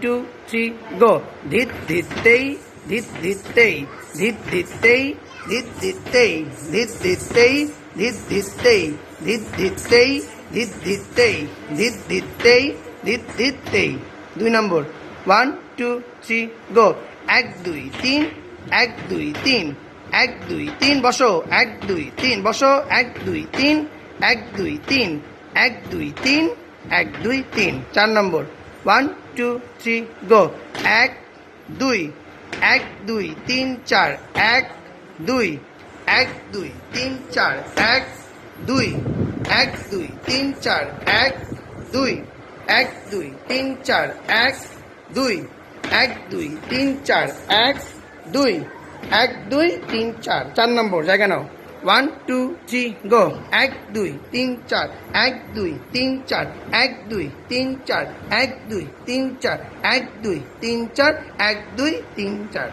Two three go. ধিত ধিত্তেই ধিত ধিত্তেই ধিত ধিত্তেই ধিত ধিত্তেই ধিত ধিত্তেই ধিত ধিত্তেই ধিত ধিত্তেই ধিত ধিত্তেই ধিত ধিত্তেই ধিত ধিত্তেই। 2 নম্বর 1 2 3 গো। 1 2 3 1 2 3 1 2 3 বসো। 1 2 3 বসো। 1 2 3 1 2 3 1 2 3 1 2 3। 4 নম্বর 1 2 3 গো। 1 2 1 2 3 4 1 2 1 2 3 4 1 2 1 2 3 4 1 2 1 2 3 4 1 2 1 2 3 4 1 2 1 2 3 4। 4 নম্বর জায়গা নাও। 1 2 3 গো। 1 2 3 4 1 2 3 4 1 2 3 4 1 2 3 4 1 2 3 4 1 2 3 4।